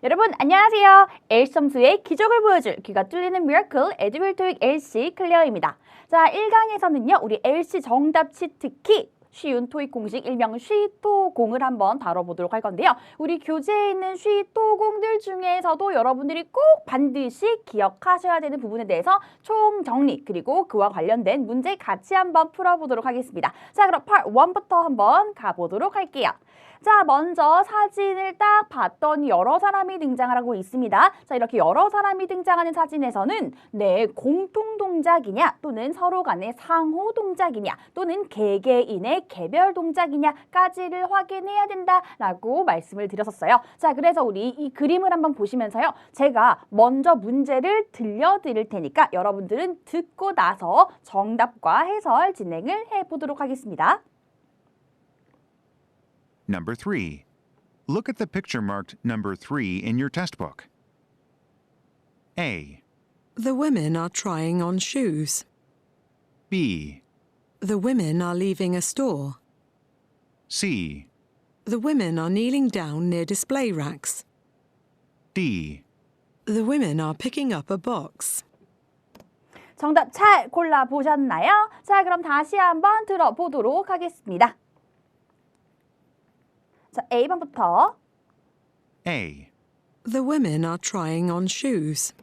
여러분 안녕하세요. 엘섬스의 기적을 보여줄 귀가 뚫리는 미라클 에듀윌 토익 LC 클레어입니다. 자, 1강에서는요. 우리 LC 정답 치트키 쉬운 토익 공식 일명 쉬토공을 한번 다뤄보도록 할 건데요. 우리 교재에 있는 쉬토공들 중에서도 여러분들이 꼭 반드시 기억하셔야 되는 부분에 대해서 총정리 그리고 그와 관련된 문제 같이 한번 풀어보도록 하겠습니다. 자, 그럼 part 1부터 한번 가보도록 할게요. 자, 먼저 사진을 딱 봤더니 여러 사람이 등장을 하고 있습니다. 자, 이렇게 여러 사람이 등장하는 사진에서는 공통 동작이냐 또는 서로 간의 상호 동작이냐 또는 개개인의 개별 동작이냐까지를 확인해야 된다라고 말씀을 드렸었어요. 자, 그래서 우리 이 그림을 한번 보시면서요. 제가 먼저 문제를 들려드릴 테니까 여러분들은 듣고 나서 정답과 해설 진행을 해보도록 하겠습니다. Number 3. Look at the picture marked number 3 in your test book. A. The women are trying on shoes. B. The women are leaving a store. C. The women are kneeling down near display racks. D. The women are picking up a box. 정답 잘 골라보셨나요? 자, 그럼 다시 한번 들어보도록 하겠습니다. 자, A번부터. A. The women are trying on shoes.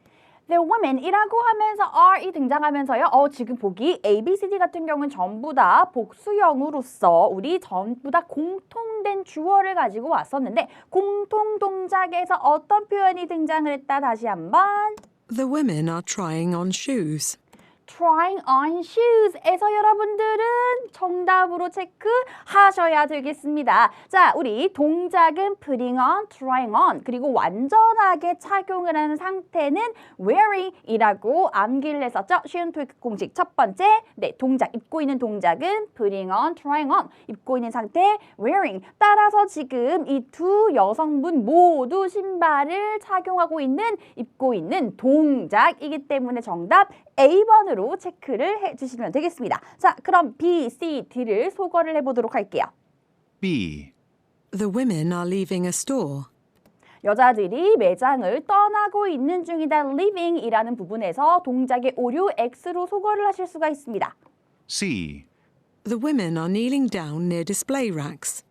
The women이라고 하면서 are이 등장하면서요. 지금 보기 A, B, C, D 같은 경우는 전부 다 복수형으로서 우리 전부 다 공통된 주어를 가지고 왔었는데 공통 동작에서 어떤 표현이 등장을 했다 다시 한번. The women are trying on shoes. Trying on shoes에서 여러분들은 정답으로 체크하셔야 되겠습니다. 자, 우리 동작은 putting on, trying on 그리고 완전하게 착용을 하는 상태는 wearing이라고 암기를 했었죠. 쉬운 토익 공식 첫 번째 동작, 입고 있는 동작은 putting on, trying on 입고 있는 상태 wearing 따라서 지금 이 두 여성분 모두 신발을 착용하고 있는 입고 있는 동작이기 때문에 정답 A번으로 체크를 해주시면 되겠습니다. 자, 그럼 B, C, D를 소거를 해보도록 할게요. B. The women are leaving a store. 여자들이 매장을 떠나고 있는 중이다. leaving이라는 부분에서 동작의 오류 X로 소거를 하실 수가 있습니다. C. The women are kneeling down near display racks.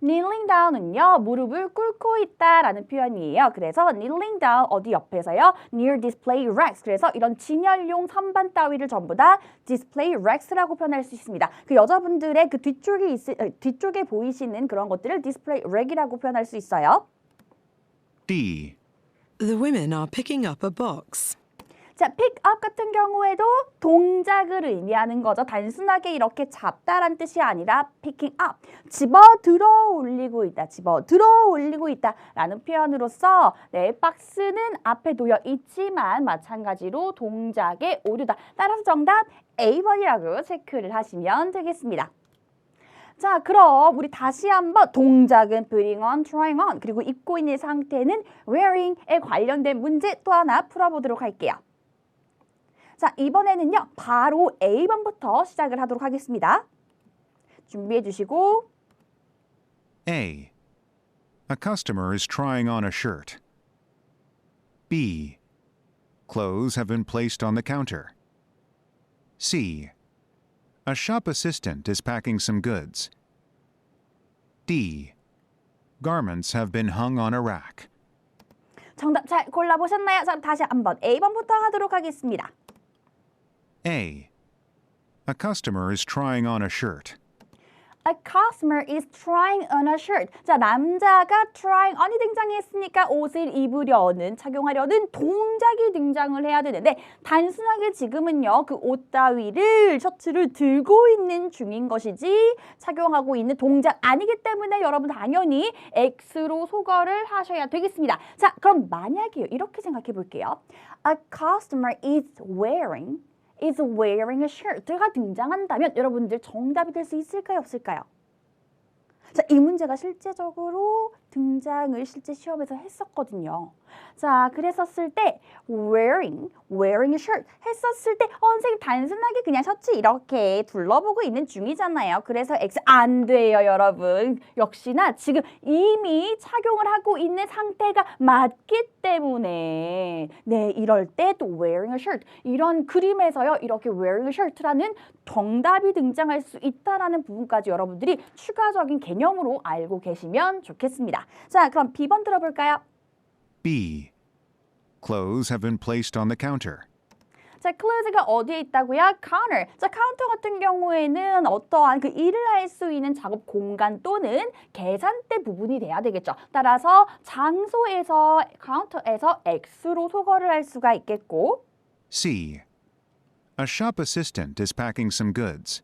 kneeling down은요, 무릎을 꿇고 있다라는 표현이에요. 그래서 kneeling down 어디 옆에서요? near display racks. 그래서 이런 진열용 선반 따위를 전부 다 display racks라고 표현할 수 있습니다. 그 여자분들의 그 뒤쪽에 보이시는 그런 것들을 display rack이라고 표현할 수 있어요. D. The women are picking up a box. 자, pick up 같은 경우에도 동작을 의미하는 거죠. 단순하게 이렇게 잡다란 뜻이 아니라 picking up, 집어 들어 올리고 있다, 집어 들어 올리고 있다라는 표현으로서 박스는 앞에 놓여 있지만 마찬가지로 동작의 오류다. 따라서 정답 A번이라고 체크를 하시면 되겠습니다. 자, 그럼 우리 다시 한번 동작은 putting on, trying on 그리고 입고 있는 상태는 wearing에 관련된 문제 또 하나 풀어보도록 할게요. 자, 이번에는요. 바로 A번부터 시작을 하도록 하겠습니다. 준비해 주시고. A. A customer is trying on a shirt. B. Clothes have been placed on the counter. C. A shop assistant is packing some goods. D. Garments have been hung on a rack. 정답 잘 골라보셨나요? 자, 다시 한번 A번부터 하도록 하겠습니다. A. A customer is trying on a shirt. A customer is trying on a shirt. 자, 남자가 trying on이 등장했으니까 옷을 입으려는, 착용하려는 동작이 등장을 해야 되는데 단순하게 지금은요. 그 옷 따위를, 셔츠를 들고 있는 중인 것이지 착용하고 있는 동작 아니기 때문에 여러분 당연히 X로 소거를 하셔야 되겠습니다. 자, 그럼 만약에요. 이렇게 생각해 볼게요. A customer is wearing a shirt가 등장한다면 여러분들 정답이 될 수 있을까요? 없을까요? 자, 이 문제가 실제적으로 등장을 실제 시험에서 했었거든요. 자, 그랬었을 때 wearing a shirt 했었을 때 선생님 단순하게 그냥 셔츠 이렇게 둘러보고 있는 중이잖아요. 그래서 X 안 돼요, 여러분. 역시나 지금 이미 착용을 하고 있는 상태가 맞기 때문에 네, 이럴 때 또 wearing a shirt 이런 그림에서요. 이렇게 wearing a shirt라는 정답이 등장할 수 있다라는 부분까지 여러분들이 추가적인 개념으로 알고 계시면 좋겠습니다. 자, 그럼 B번 들어볼까요? B. Clothes have been placed on the counter. 자, clothes가 어디에 있다고요? counter. 자, 카운터 같은 경우에는 어떠한 그 일을 할 수 있는 작업 공간 또는 계산대 부분이 돼야 되겠죠. 따라서 장소에서 카운터에서 X로 소거를 할 수가 있겠고 C. A shop assistant is packing some goods.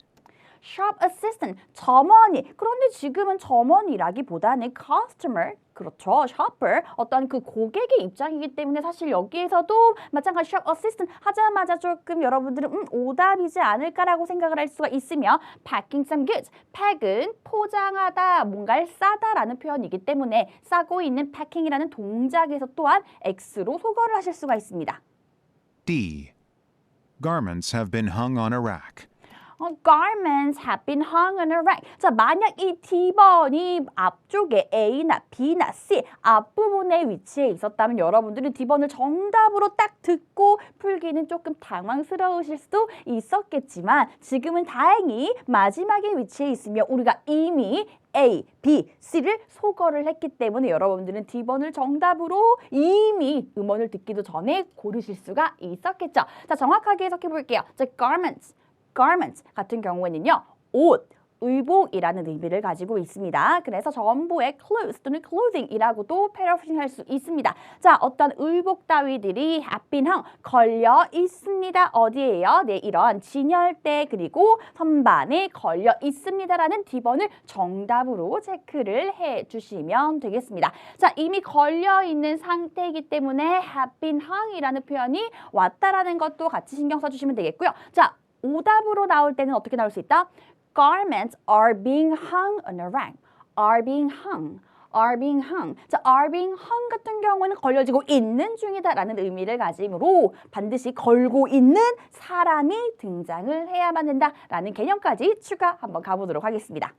shop assistant, 점원이. 그런데 지금은 점원이라기보다는 customer, 그렇죠. shopper, 어떤 그 고객의 입장이기 때문에 사실 여기에서도 마찬가지 shop assistant 하자마자 조금 여러분들은 오답이지 않을까라고 생각을 할 수가 있으며 packing some goods, pack은 포장하다, 뭔가를 싸다라는 표현이기 때문에 싸고 있는 packing이라는 동작에서 또한 X로 소거를 하실 수가 있습니다. D. Garments have been hung on a rack. Garments have been hung on a rack. 자, 만약 이 D번이 앞쪽에 A나 B나 C 앞부분에 위치해 있었다면 여러분들은 D번을 정답으로 딱 듣고 풀기는 조금 당황스러우실 수도 있었겠지만 지금은 다행히 마지막에 위치해 있으며 우리가 이미 A, B, C를 소거를 했기 때문에 여러분들은 D번을 정답으로 이미 음원을 듣기도 전에 고르실 수가 있었겠죠. 자, 정확하게 해석해 볼게요. 자, garments 같은 경우에는요. 옷, 의복이라는 의미를 가지고 있습니다. 그래서 전부에 clothes 또는 clothing이라고도 패러프레이징 할 수 있습니다. 자, 어떤 의복 따위들이 have been hung, 걸려 있습니다. 어디에요? 네, 이런 진열대 그리고 선반에 걸려 있습니다라는 D번을 정답으로 체크를 해주시면 되겠습니다. 자, 이미 걸려 있는 상태이기 때문에 have been hung이라는 표현이 왔다라는 것도 같이 신경 써주시면 되겠고요. 자, 오답으로 나올 때는 어떻게 나올 수 있다? Garments are being hung on a rack. Are being hung. Are being hung. 자, are being hung 같은 경우는 걸려지고 있는 중이다라는 의미를 가지므로 반드시 걸고 있는 사람이 등장을 해야만 된다라는 개념까지 추가 한번 가보도록 하겠습니다.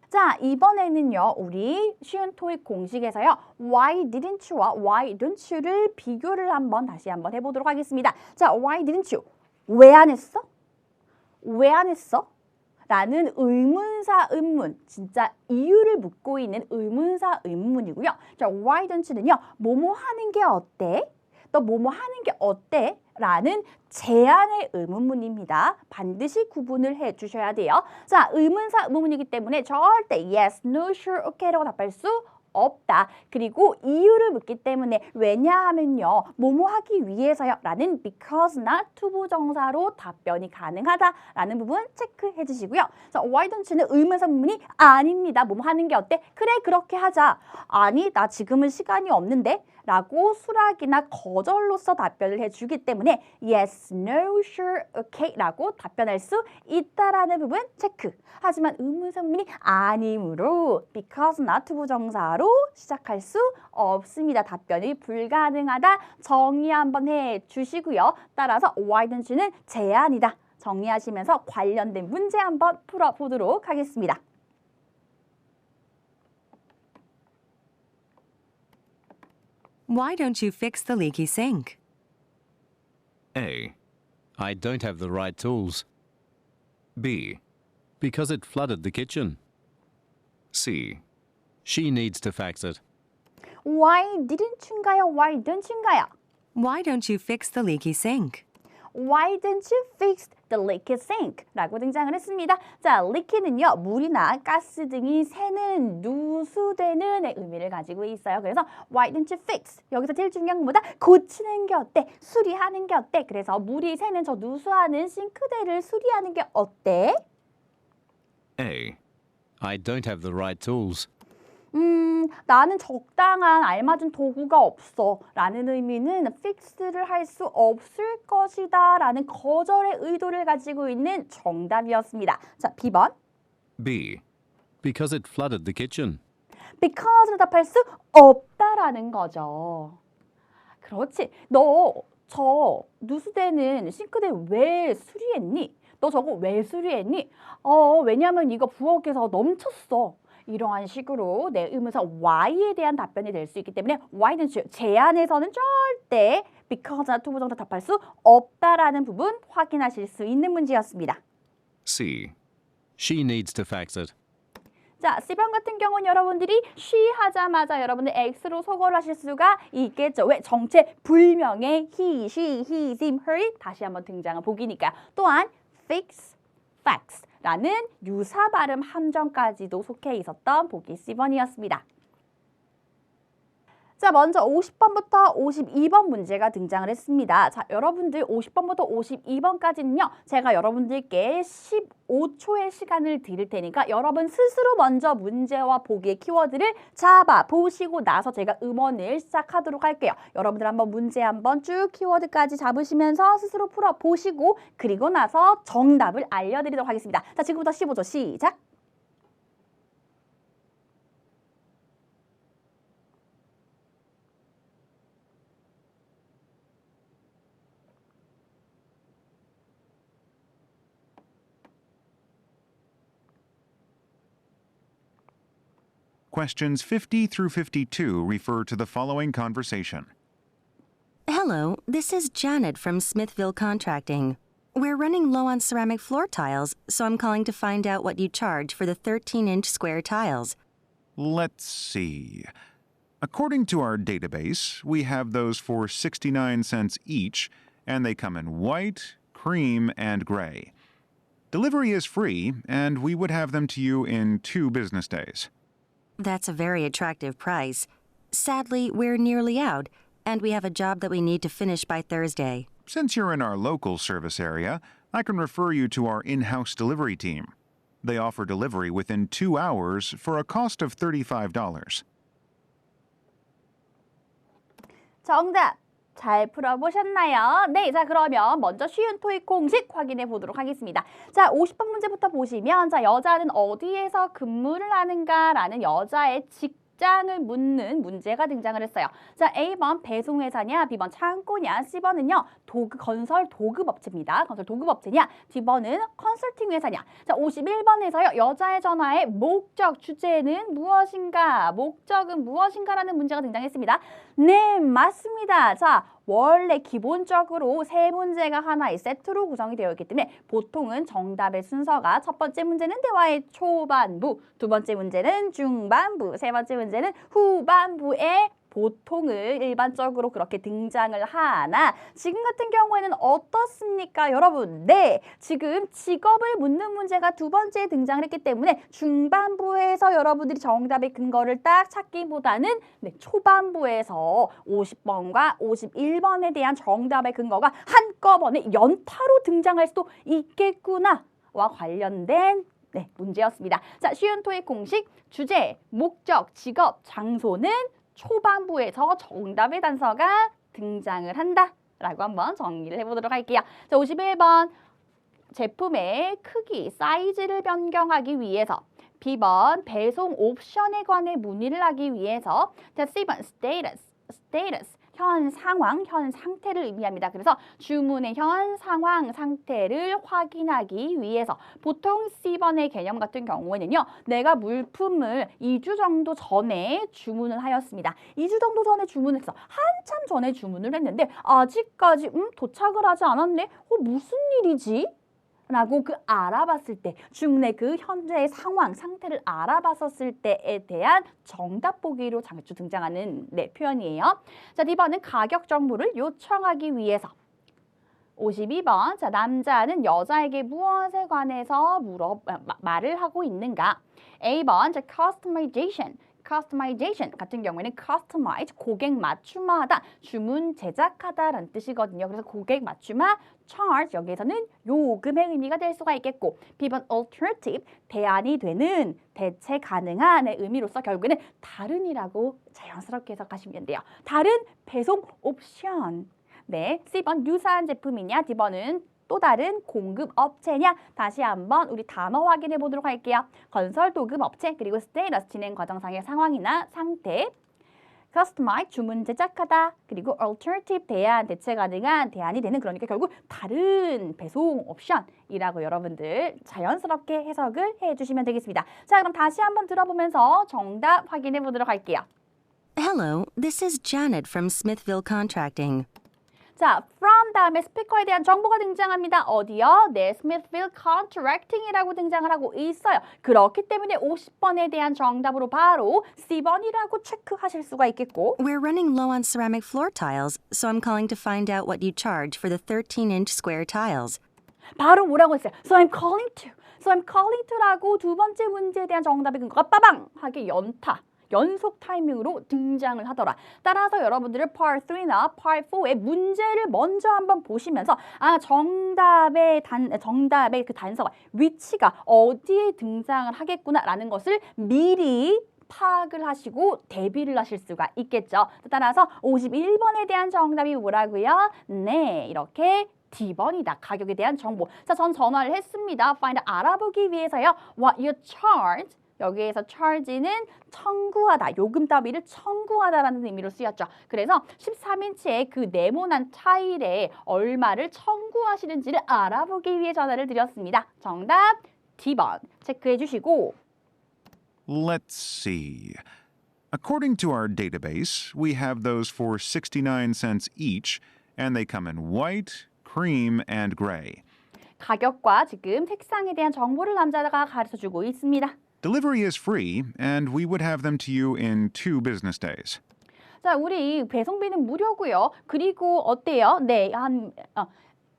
자, 이번에는요. 우리 쉬운 토익 공식에서요. Why didn't you와 Why don't you를 비교를 다시 한번 해보도록 하겠습니다. 자, Why didn't you? 왜 안 했어? 왜 안 했어? 라는 의문사 의문, 진짜 이유를 묻고 있는 의문사 의문이고요. 자, why don't you는요. 뭐뭐 하는 게 어때? 너 뭐뭐 하는 게 어때? 라는 제안의 의문문입니다. 반드시 구분을 해 주셔야 돼요. 자, 의문사 의문이기 때문에 절대 yes, no, sure, okay라고 답할 수 없다. 그리고 이유를 묻기 때문에 왜냐하면요. 뭐뭐 하기 위해서요. 라는 because나 투부정사로 답변이 가능하다라는 부분 체크해 주시고요. 자, why don't you는 의문사 문문이 아닙니다. 뭐뭐 하는 게 어때? 그래, 그렇게 하자. 아니, 나 지금은 시간이 없는데? 라고 수락이나 거절로서 답변을 해주기 때문에 yes, no, sure, okay 라고 답변할 수 있다라는 부분 체크. 하지만 의문사문이 아니므로 because나 투부정사로 시작할 수 없습니다. 답변이 불가능하다. 정리 한번 해주시고요. 따라서 why don't you는 제안이다. 정리하시면서 관련된 문제 한번 풀어보도록 하겠습니다. Why don't you fix the leaky sink? A. I don't have the right tools. B. Because it flooded the kitchen. C. She needs to fix it. Why didn't you인가요? Why don't you인가요? Why don't you fix the leaky sink? Why don't you fix the leaky sink? 라고 등장을 했습니다. 자, leaky는요, 물이나 가스 등이 새는, 누수되는의 의미를 가지고 있어요. 그래서 why don't you fix? 여기서 제일 중요한 것보다 고치는 게 어때? 수리하는 게 어때? 그래서 물이 새는 저 누수하는 싱크대를 수리하는 게 어때? A. I don't have the right tools. 나는 적당한 알맞은 도구가 없어 라는 의미는 픽스를 할 수 없을 것이다 라는 거절의 의도를 가지고 있는 정답이었습니다. 자, B번. B. Because it flooded the kitchen. Because로 답할 수 없다라는 거죠. 그렇지. 너 저 누수되는 싱크대 왜 수리했니? 너 저거 왜 수리했니? 왜냐면 이거 부엌에서 넘쳤어. 이러한 식으로 내 의문사 why에 대한 답변이 될 수 있기 때문에 why는 제안에서는 절대 because나 to 부정도 답할 수 없다라는 부분 확인하실 수 있는 문제였습니다. C. She needs to fix it. 자, C번 같은 경우는 여러분들이 she 하자마자 여러분들 X로 소거를 하실 수가 있겠죠. 왜? 정체 불명의 he, she, his, him, her 다시 한번 등장한 보기니까. 또한 fix, fax라는 유사 발음 함정까지도 속해 있었던 보기 C번이었습니다. 자, 먼저 50번부터 52번 문제가 등장을 했습니다. 자, 여러분들 50번부터 52번까지는요. 제가 여러분들께 15초의 시간을 드릴 테니까 여러분 스스로 먼저 문제와 보기의 키워드를 잡아 보시고 나서 제가 음원을 시작하도록 할게요. 여러분들 한번 문제 한번 쭉 키워드까지 잡으시면서 스스로 풀어보시고 그리고 나서 정답을 알려드리도록 하겠습니다. 자, 지금부터 15초 시작! Questions 50 through 52 refer to the following conversation. Hello, this is Janet from Smithville Contracting. We're running low on ceramic floor tiles, so I'm calling to find out what you charge for the 13-inch square tiles. Let's see. According to our database, we have those for 69 cents each, and they come in white, cream, and gray. Delivery is free, and we would have them to you in 2 business days. That's a very attractive price. Sadly, we're nearly out, and we have a job that we need to finish by Thursday. Since you're in our local service area, I can refer you to our in-house delivery team. They offer delivery within 2 hours for a cost of $35. 정답! 잘 풀어보셨나요? 네, 자 그러면 먼저 쉬운 토익 공식 확인해 보도록 하겠습니다. 자, 50번 문제부터 보시면 자 여자는 어디에서 근무를 하는가라는 여자의 직장을 묻는 문제가 등장을 했어요. 자, A번 배송회사냐, B번 창고냐, C번은요 건설 도급업체입니다. 건설 도급업체냐, D번은 컨설팅 회사냐. 자, 51번에서요 여자의 전화의 목적, 주제는 무엇인가, 목적은 무엇인가라는 문제가 등장했습니다. 네, 맞습니다. 자, 원래 기본적으로 3문제가 하나의 세트로 구성이 되어 있기 때문에 보통은 정답의 순서가 첫 번째 문제는 대화의 초반부, 두 번째 문제는 중반부, 세 번째 문제는 후반부에 보통을 일반적으로 그렇게 등장을 하나 지금 같은 경우에는 어떻습니까? 여러분, 네, 지금 직업을 묻는 문제가 두 번째에 등장을 했기 때문에 중반부에서 여러분들이 정답의 근거를 딱 찾기보다는 네, 초반부에서 50번과 51번에 대한 정답의 근거가 한꺼번에 연타로 등장할 수도 있겠구나 와 관련된 네, 문제였습니다. 자, 쉬운 토익 공식 주제, 목적, 직업, 장소는 초반부에서 정답의 단서가 등장을 한다라고 한번 정리를 해보도록 할게요. 자, 51번 제품의 크기, 사이즈를 변경하기 위해서 B번 배송 옵션에 관해 문의를 하기 위해서 자, C번 status 현 상황, 현 상태를 의미합니다. 그래서 주문의 현 상황, 상태를 확인하기 위해서 보통 C번의 개념 같은 경우에는요. 내가 물품을 2주 정도 전에 주문을 하였습니다. 2주 정도 전에 주문했어. 한참 전에 주문을 했는데 아직까지 도착을 하지 않았네? 무슨 일이지? 라고 그 알아봤을 때 주문의 그 현재의 상황, 상태를 알아봤었을 때에 대한 정답 보기로 자주 등장하는 네, 표현이에요. 자, D번은 가격 정보를 요청하기 위해서 52번 자, 남자는 여자에게 무엇에 관해서 말을 하고 있는가? A번 자, customization 같은 경우에는 customize, 고객 맞춤화하다, 주문 제작하다라는 뜻이거든요. 그래서 고객 맞춤화, charge, 여기에서는 요금의 의미가 될 수가 있겠고 B번 alternative, 대안이 되는, 대체 가능한의 의미로서 결국에는 다른이라고 자연스럽게 해석하시면 돼요. 다른 배송 옵션. 네, C번 유사한 제품이냐, D번은 또 다른 공급업체냐? 다시 한번 우리 단어 확인해 보도록 할게요. 건설 도급업체 그리고 스테이터스 진행 과정상의 상황이나 상태 customize 주문 제작하다 그리고 alternative 대안 대체 가능한 대안이 되는 그러니까 결국 다른 배송 옵션이라고 여러분들 자연스럽게 해석을 해주시면 되겠습니다. 자 그럼 다시 한번 들어보면서 정답 확인해 보도록 할게요. Hello, this is Janet from Smithville Contracting. 자, from 다음에 스피커에 대한 정보가 등장합니다. 어디요? 네, Smithville Contracting이라고 등장을 하고 있어요. 그렇기 때문에 50번에 대한 정답으로 바로 C번이라고 체크하실 수가 있겠고 We're running low on ceramic floor tiles, so I'm calling to find out what you charge for the 13-inch square tiles. 바로 뭐라고 했어요? So I'm calling to라고 두 번째 문제에 대한 정답의 근거가 빠방하게 연속 타이밍으로 등장을 하더라. 따라서 여러분들은 Part 3나 Part 4의 문제를 먼저 한번 보시면서 정답의 그 단서가 위치가 어디에 등장을 하겠구나라는 것을 미리 파악을 하시고 대비를 하실 수가 있겠죠. 따라서 51번에 대한 정답이 뭐라고요? 네, 이렇게 D번이다. 가격에 대한 정보. 자, 전 전화를 했습니다. find 알아보기 위해서요. What you charge. 여기에서 charge는 청구하다, 요금 따위를 청구하다라는 의미로 쓰였죠. 그래서 13인치의 그 네모난 타일에 얼마를 청구하시는지를 알아보기 위해 전화를 드렸습니다. 정답 D번 체크해 주시고 Let's see. According to our database, we have those for 69 cents each, and they come in white, cream, and gray. 가격과 지금 색상에 대한 정보를 남자가 가르쳐주고 있습니다. Delivery is free, and we would have them to you in 2 business days. 자, 우리 배송비는 무료고요. 그리고 어때요? 네,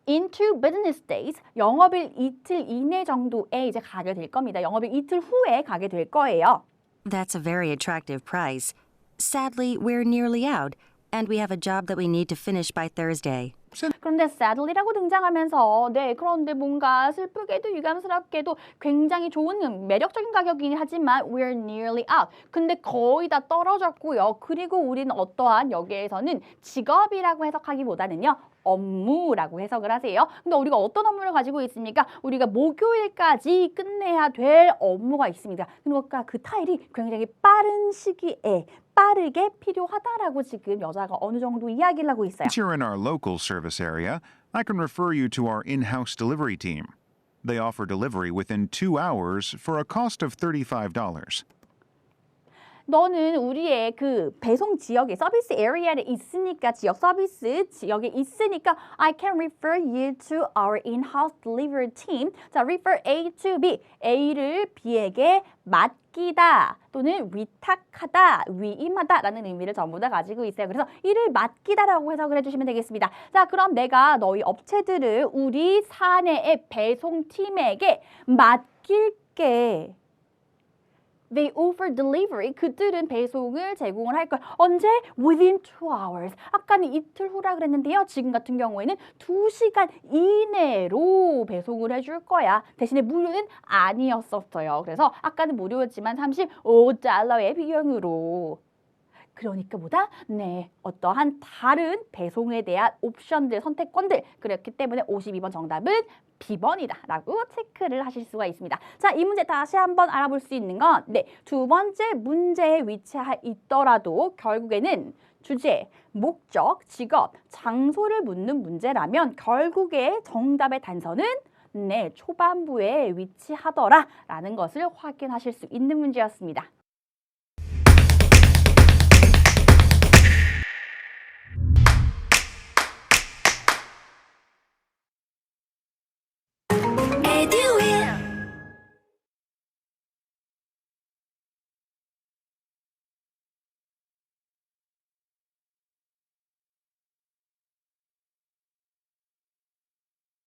in 2 business days, 영업일 이틀 이내 정도에 이제 가게 될 겁니다. 영업일 이틀 후에 가게 될 거예요. That's a very attractive price. Sadly, we're nearly out, and we have a job that we need to finish by Thursday. 그런데 sadly라고 등장하면서 그런데 뭔가 슬프게도 유감스럽게도 굉장히 좋은 매력적인 가격이긴 하지만 we're nearly out. 근데 거의 다 떨어졌고요. 그리고 우리는 어떠한 여기에서는 직업이라고 해석하기보다는요. 업무라고 해석을 하세요. 근데 우리가 어떤 업무를 가지고 있습니까? 우리가 목요일까지 끝내야 될 업무가 있습니다. 그러니까 그 타일이 굉장히 빠른 시기에 빠르게 필요하다라고 지금 여자가 어느 정도 이야기를 하고 있어요. Since you're in our local service area, I can refer you to our in-house delivery team. They offer delivery within 2 hours for a cost of $35. 너는 우리의 그 배송 지역에 서비스 에리아에 있으니까 지역 서비스 지역에 있으니까 I can refer you to our in-house delivery team. 자, refer A to B. A를 B에게 맡기다 또는 위탁하다, 위임하다라는 의미를 전부 다 가지고 있어요. 그래서 이를 맡기다라고 해석을 해주시면 되겠습니다. 자, 그럼 내가 너희 업체들을 우리 사내의 배송팀에게 맡길게. They offer delivery. 그들은 배송을 제공을 할 거야. 언제? Within 2 hours. 아까는 이틀 후라 그랬는데요. 지금 같은 경우에는 2시간 이내로 배송을 해줄 거야. 대신에 무료는 아니었었어요. 그래서 아까는 무료였지만 $35의 비용으로. 그러니까 보다 어떠한 다른 배송에 대한 옵션들, 선택권들 그렇기 때문에 52번 정답은 B번이다 라고 체크를 하실 수가 있습니다. 자, 이 문제 다시 한번 알아볼 수 있는 건 두 번째 문제에 위치해 있더라도 결국에는 주제, 목적, 직업, 장소를 묻는 문제라면 결국에 정답의 단서는 초반부에 위치하더라 라는 것을 확인하실 수 있는 문제였습니다.